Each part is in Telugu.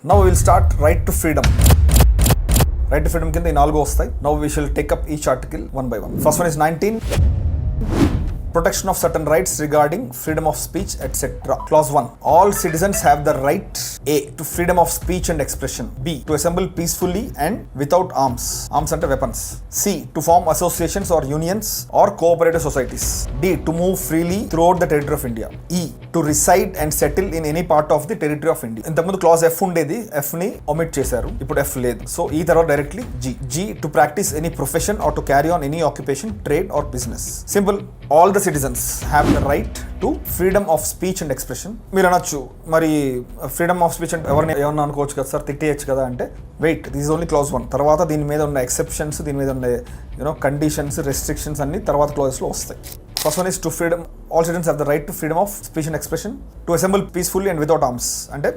Now we will start right to freedom. Right to freedom కింద ఈ 4 వస్తాయి. Now we shall take up each article one by one. First one is 19. Protection of certain rights regarding freedom of speech, etc. Clause 1. All citizens have the right A. to freedom of speech and expression. B. to assemble peacefully and without arms. Arms ante weapons. C. to form associations or unions or cooperative societies. D. to move freely throughout the territory of India. E. to reside and settle in any part of the territory of India. ఇంతకుముందు క్లాజ్ F ఉండేది, F ని omit చేశారు, ఇప్పుడు F లేదు. సో ఈ తర్వాత directly G. G. to practice any profession or to carry on any occupation, trade or business. Simple. All the citizens have the right to freedom of speech and expression. మీరు అనొచ్చు మరి ఫ్రీడమ్ ఆఫ్ స్పీచ్ అంటే ఎవరిని ఏమన్నా అనుకోవచ్చు కదా సార్, తిట్టేయచ్చు కదా అంటే, wait, this is only clause 1. తర్వాత దీని మీద ఉన్న ఎక్సెప్షన్స్, దీని మీద ఉన్న కండిషన్స్, రెస్ట్రిక్షన్స్ అన్ని తర్వాత క్లాజెస్లో వస్తాయి. First one is to freedom. All citizens have the right to freedom of speech and expression. To assemble peacefully and without arms. అంటే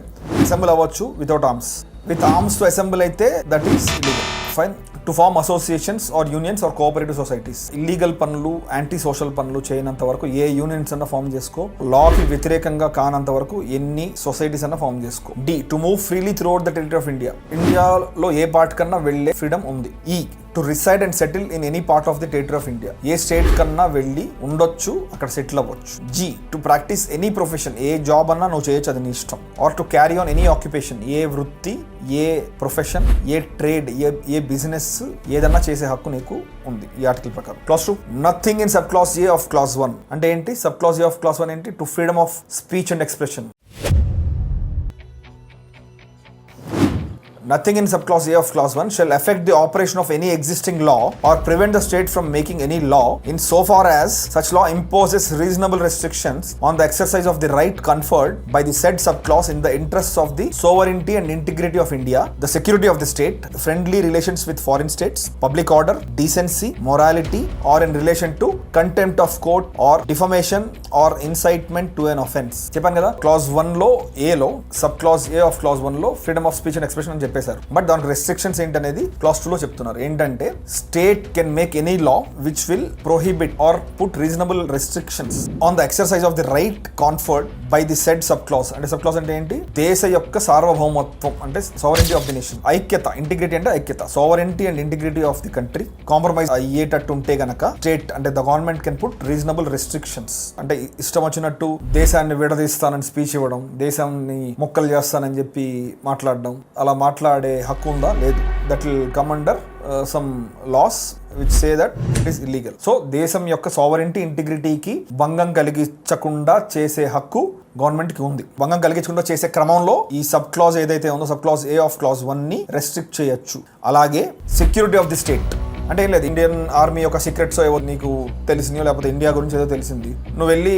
assemble అవ్వచ్చు without arms. With arms to assemble అయితే that is illegal. Fine. To form associations or unions or cooperative societies. Illegal పనులు, యాంటీ సోషల్ పనులు చేయనంత వరకు ఏ యూనియన్స్ అన్న ఫామ్ చేసుకో. లాకి వ్యతిరేకంగా కానంత వరకు ఎన్ని సొసైటీస్ అన్న ఫామ్ చేసుకో. D. To move freely throughout the territory of India. ఇండియాలో ఏ పార్ట్ కన్నా వెళ్ళే ఫ్రీడమ్ ఉంది. E. To reside and settle in any part of the territory of India. ఏ స్టేట్ కన్నా వెళ్ళి ఉండొచ్చు, అక్కడ సెటిల్ అవ్వచ్చు. G. To practise any profession. ఏ జాబ్ అన్నా నువ్వు చేయొచ్చు, అది నీ ఇష్టం. Or to carry on any occupation. ఏ వృత్తి, ఏ ప్రొఫెషన్, ఏ ట్రేడ్, ఏ బిజినెస్ ఏదన్నా చేసే హక్కు నీకు ఉంది ఈ ఆర్టికల్ ప్రకారం. Class 2. Nothing in sub class A of clause 1. అంటే ఏంటి? Sub class A of clause 1 ఏంటి? To freedom of speech and expression. Nothing in subclause A of clause 1 shall affect the operation of any existing law or prevent the state from making any law in so far as such law imposes reasonable restrictions on the exercise of the right conferred by the said subclause in the interests of the sovereignty and integrity of India, the security of the state, friendly relations with foreign states, public order, decency, morality, or in relation to contempt of court or defamation or incitement to an offense. చెప్పాను కదా, క్లాజ్ 1 లో A లో sub clause A of clause 1 లో freedom of speech and expression అని చెప్పేశారు. బట్ దానికి రెస్ట్రిక్షన్స్ ఏంటనేది క్లాస్ 2 లో చెప్తున్నారు. ఏంటంటే state can make any law which will prohibit or put reasonable restrictions on the exercise of the right conferred by the said sub clause. అంటే సబ్ క్లాస్ అంటే ఏంటి? దేశ యొక్క సార్వభౌమత్వం అంటే సావరెంటీ ఆఫ్ ది నేషన్. ఐక్యత, ఇంటిగ్రిటీ అంటే ఐక్యత. Sovereignty and integrity of the country compromise అయ్యేటట్టు ఉంటే గనక స్టేట్ అంటే the government can put reasonable restrictions. అంటే ఇష్టం వచ్చినట్టు దేశాన్ని విడదీస్తానని స్పీచ్ ఇవ్వడం, దేశాన్ని మొక్కలు చేస్తానని చెప్పి మాట్లాడడం, అలా మాట్లాడే హక్కు ఉందా? లేదు. That will come under some laws which say that it is illegal. So దేశం యొక్క సావరెంటీ, ఇంటిగ్రిటీకి భంగం కలిగించకుండా చేసే హక్కు గవర్నమెంట్ కి ఉంది. భంగం కలిగించకుండా చేసే క్రమంలో ఈ సబ్ క్లాజ్ ఏదైతే ఉందో sub clause A of clause 1 ని రెస్ట్రిక్ట్ చేయొచ్చు. అలాగే సెక్యూరిటీ ఆఫ్ ది స్టేట్ అంటే ఏం లేదు, ఇండియన్ ఆర్మీ యొక్క సీక్రెట్స్ ఏవో నీకు తెలిసినాయో లేకపోతే ఇండియా గురించి ఏదో తెలిసింది, నువ్వు వెళ్ళి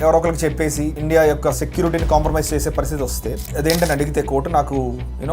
ఎవరో ఒకరికి చెప్పేసి ఇండియా యొక్క సెక్యూరిటీని కాంప్రమైజ్ చేసే పరిస్థితి వస్తే అదేంటని అడిగితే కోర్టు నాకు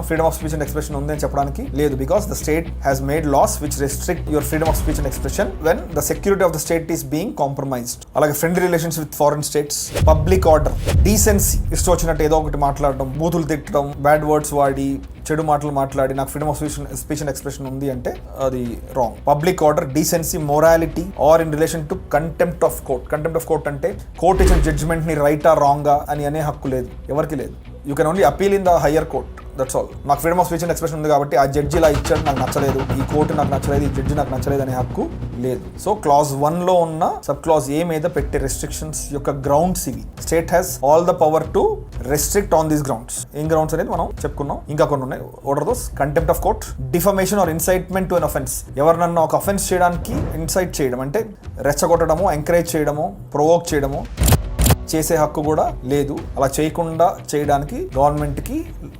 freedom of speech and expression ఉంది అని చెప్పడానికి లేదు. Because the state has made laws which restrict your freedom of speech and expression when the security of the state is being compromised. అలాగే friendly relations with foreign states, public order, decency, ఇష్టం వచ్చినట్టు ఏదో ఒకటి మాట్లాడడం, బూతులు తిట్టడం, బ్యాడ్ వర్డ్స్ వాడి, చెడు మాటలు మాట్లాడి నాకు freedom of speech and expression ఉంది అంటే అది wrong. Public order, decency, morality are in relation to contempt of court. Contempt of court అంటే కోర్ట్ ఇచ్చిన జడ్జ్మెంట్ ని రైటా రాంగా అని అనే హక్కు లేదు, ఎవరికి లేదు. You can only appeal in the higher court, that's all. నాకు freedom of speech and expression ఉంది కాబట్టి ఆ జడ్జి ఇలా ఇచ్చాడు నాకు నచ్చలేదు, ఈ కోర్టు నాకు నచ్చలేదు, ఈ జడ్జి నాకు నచ్చలేదు అనే హక్కు లేదు. సో క్లాజ్ 1 లో ఉన్న సబ్ క్లాజ్ A మీద పెట్టే రెస్ట్రిక్షన్స్ యొక్క గ్రౌండ్స్ ఇవి. State has all the power to restrict on these grounds. ఏం గ్రౌండ్స్ అనేది మనం చెప్పుకున్నాం, ఇంకా కొన్ని ఉన్నాయి. What are those? Contempt of court, defamation or incitement to an offence. ఎవరినన్నా ఒక అఫెన్స్ చేయడానికి ఇన్సైట్ చేయడం అంటే రెచ్చగొట్టడమో, ఎంకరేజ్ చేయడమో, ప్రొవోక్ చేయడమో చేసే హక్కు కూడా లేదు. అలా చేయకుండా చేయడానికి గవర్నమెంట్ కి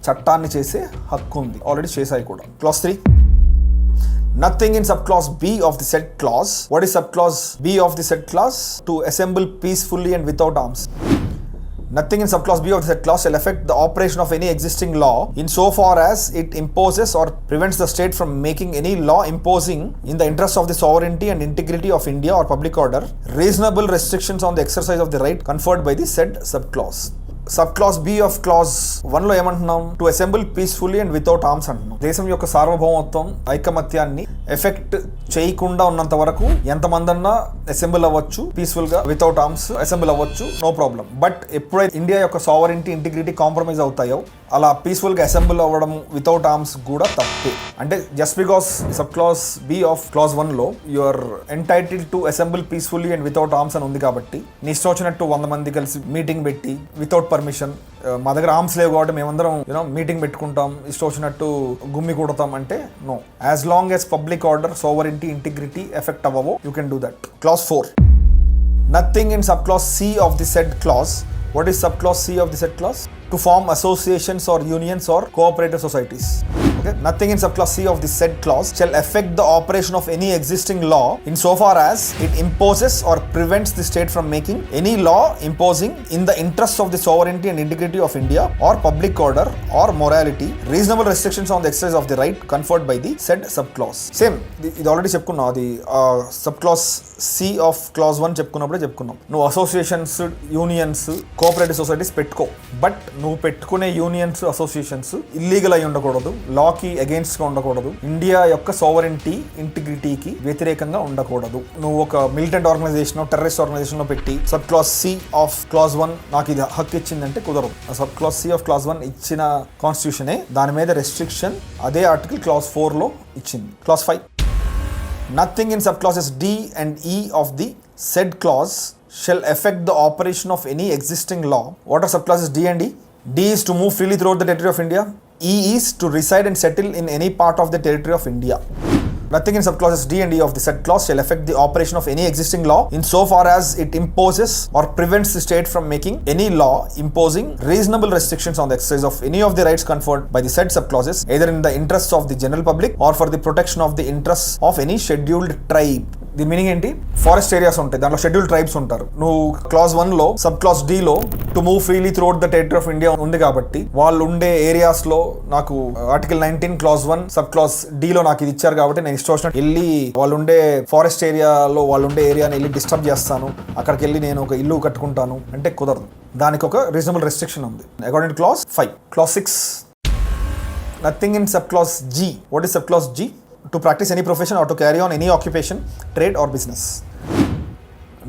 చట్టాన్ని చేసే హక్కు ఉంది, ఆల్రెడీ చేశాయి కూడా. Class 3. Nothing in subclause B of the said clause. What is subclause B of the said clause? To assemble peacefully and without arms. Nothing in subclause B of the said clause shall affect the operation of any existing law in so far as it imposes or prevents the state from making any law imposing in the interest of the sovereignty and integrity of India or public order reasonable restrictions on the exercise of the right conferred by the said subclause. Sub clause B of clause 1 లో ఏమంటున్నాం? To assemble peacefully and without arms అంటున్నాం. దేశం యొక్క సార్వభౌమత్వం, ఐకమత్యాన్ని ఎఫెక్ట్ చేయకుండా ఉన్నంత వరకు ఎంతమంది అన్నా అసెంబుల్ అవ్వచ్చు, పీస్ఫుల్ గా వితౌట్ ఆర్మ్స్ అసెంబుల్ అవ్వచ్చు, నో ప్రాబ్లం. బట్ ఎప్పుడైతే ఇండియా యొక్క సావరెంటీ, ఇంటిగ్రిటీ కాంప్రమైజ్ అవుతాయో అలా పీస్ఫుల్ గా అసెంబుల్ అవ్వడం వితౌట్ ఆర్మ్స్ కూడా తప్పే. అంటే just because sub clause B of clause 1 లో you are entitled to assemble peacefully and without arms అని ఉంది కాబట్టి నీ ఇష్టం వచ్చినట్టు 100 మంది కలిసి మీటింగ్ పెట్టి వితౌట్ పర్మిషన్, మా దగ్గర ఆర్మ్స్ లేవు కాబట్టి మేమందరం మీటింగ్ పెట్టుకుంటాం, ఇష్టం వచ్చినట్టు గుమ్మి కొడతాం అంటే నో. As long as public order, sovereignty, integrity effect అవ్వవో you can do that. Clause 4. Nothing in subclause C of the said clause. What is subclause C of the said clause? To form associations or unions or cooperative societies. Okay? Nothing in subclause C of the said clause shall affect the operation of any existing law insofar as it imposes or prevents the state from making any law imposing in the interests of the sovereignty and integrity of India or public order or morality reasonable restrictions on the exercise of the right conferred by the said subclause. Same. ఇది ఆల్రెడీ చెప్పుకున్నాం. అది subclause C of clause 1 చెప్పుకున్నప్పుడే చెప్పుకున్నాం. నువ్వు అసోసియేషన్స్, యూనియన్స్, కోఆపరేటివ్ సొసైటీస్ పెట్టుకో. బట్ నువ్వు పెట్టుకునే యూనియన్స్, అసోసియేషన్స్ ఇల్లీగల్ అయి ఉండకూడదు, లాకి అగేన్స్ట్ గా ఉండకూడదు, ఇండియా యొక్క సోవరెంటీ, ఇంటిగ్రిటీకి వ్యతిరేకంగా ఉండకూడదు. నువ్వు ఒక మిలిటెంట్ ఆర్గనైజేషన్, టెర్రరిస్ట్ ఆర్గనైజేషన్ లో పెట్టి sub clause C of clause 1 నాకు ఇది హక్కు ఇచ్చిందంటే కుదరదు. Sub clause C of clause 1 ఇచ్చిన కాన్స్టిట్యూషనే దాని మీద రెస్ట్రిక్షన్ అదే ఆర్టికల్ క్లాస్ 4 లో ఇచ్చింది. Class 5. Nothing in subclauses D and E of the said clause shall affect the operation of any existing law. What are subclauses D and E? D is to move freely throughout the territory of India. E is to reside and settle in any part of the territory of India. Nothing in subclauses D and E of the said clause shall affect the operation of any existing law insofar as it imposes or prevents the state from making any law imposing reasonable restrictions on the exercise of any of the rights conferred by the said subclauses, either in the interests of the general public or for the protection of the interests of any scheduled tribe. దీని మీనింగ్ ఏంటి? ఫారెస్ట్ ఏరియాస్ ఉంటాయి, దాంట్లో షెడ్యూల్ ట్రైబ్స్ ఉంటారు. నువ్వు క్లాస్ 1 లో సబ్ క్లాస్ డి లో to move freely throughout the territory of India ఉంది కాబట్టి వాళ్ళు ఉండే ఏరియాస్ లో నాకు article 19 clause 1 sub clause D లో నాకు ఇది ఇచ్చారు కాబట్టి నేను ఇష్టం వచ్చినట్టు వెళ్ళి వాళ్ళు ఉండే ఫారెస్ట్ ఏరియాలో వాళ్ళు ఉండే ఏరియాని వెళ్ళి డిస్టర్బ్ చేస్తాను, అక్కడికి వెళ్ళి నేను ఒక ఇల్లు కట్టుకుంటాను అంటే కుదరదు. దానికి ఒక రీజనబుల్ రెస్ట్రిక్షన్ ఉంది according to class 5. Class 6. Nothing in subclause G. What is subclause G? To practice any profession or to carry on any occupation, trade or business.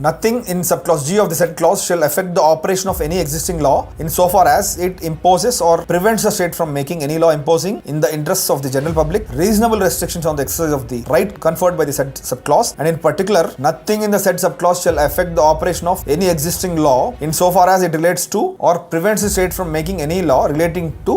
Nothing in subclause G of the said clause shall affect the operation of any existing law insofar as it imposes or prevents the state from making any law imposing in the interests of the general public reasonable restrictions on the exercise of the right conferred by the said subclause, and in particular nothing in the said subclause shall affect the operation of any existing law insofar as it relates to or prevents the state from making any law relating to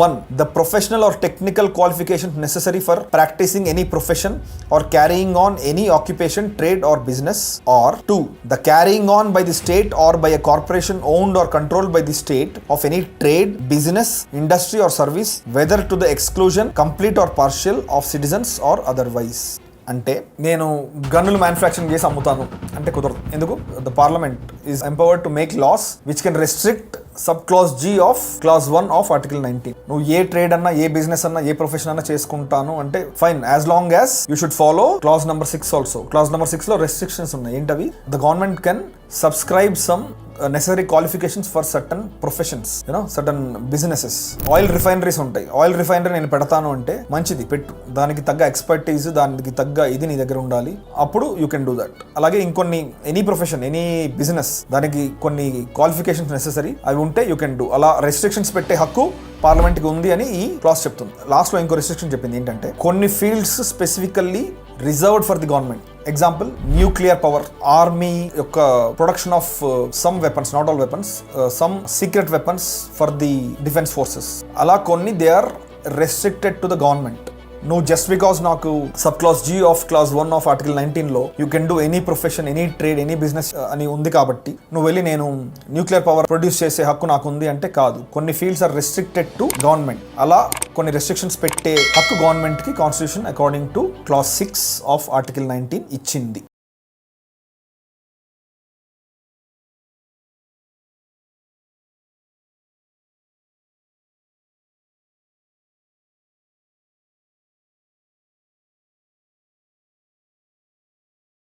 1. The professional or technical qualifications necessary for practicing any profession or carrying on any occupation, trade or business, or 2. The carrying on by the state or by a corporation owned or controlled by the state of any trade, business, industry or service, whether to the exclusion, complete or partial, of citizens or otherwise. అంటే నేను గన్నులు మ్యానుఫ్యాక్చరింగ్ చేసి అమ్ముతాను అంటే కుదరదు. ఎందుకు? The parliament is empowered to make laws which can restrict sub clause G of clause 1 of article 19. నువ్వు ఏ ట్రేడ్ అన్నా, ఏ బిజినెస్ అన్నా, ఏ ప్రొఫెషన్ అన్నా చేసుకుంటాను అంటే fine, as long as you should follow class number 6 also. Class number 6 లో రెస్ట్రిక్షన్స్ ఉన్నాయి. ఏంటవి? The government can subscribe some necessary qualifications for certain professions, certain businesses. Oil refineries ఉంటాయి. ఆయిల్ రిఫైనరీ నేను పెడతాను అంటే మంచిది, పెట్టు. దానికి తగ్గ ఎక్స్పర్టీస్, దానికి తగ్గ ఇది నీ దగ్గర ఉండాలి, అప్పుడు యూ కెన్ డూ దట్. అలాగే ఇంకొన్ని ఎనీ ప్రొఫెషన్, ఎనీ బిజినెస్, దానికి కొన్ని క్వాలిఫికేషన్స్ నెసెసరీ, అవి ఉంటే యూ కెన్ డూ. అలా రెస్ట్రిక్షన్స్ పెట్టే హక్కు పార్లమెంట్కి ఉంది అని ఈ క్లాస్ చెప్తుంది. లాస్ట్లో ఇంకో రెస్ట్రిక్షన్ చెప్పింది ఏంటంటే కొన్ని fields specifically reserved for the government. Example nuclear power, army యొక్క production of some weapons, not all weapons, some secret weapons for the defence forces. అలా కొన్ని they are restricted to the government. నువ్వు జస్ట్ బికాస్ నాకు sub clause G of clause 1 of article 19 లో you can do any profession, any trade, any business అని ఉంది కాబట్టి నువ్వు వెళ్ళి నేను న్యూక్లియర్ పవర్ ప్రొడ్యూస్ చేసే హక్కు నాకు ఉంది అంటే కాదు. కొన్ని fields are restricted to government. అలా కొన్ని రెస్ట్రిక్షన్స్ పెట్టే హక్కు గవర్నమెంట్ కి constitution according to clause 6 of article 19 ఇచ్చింది.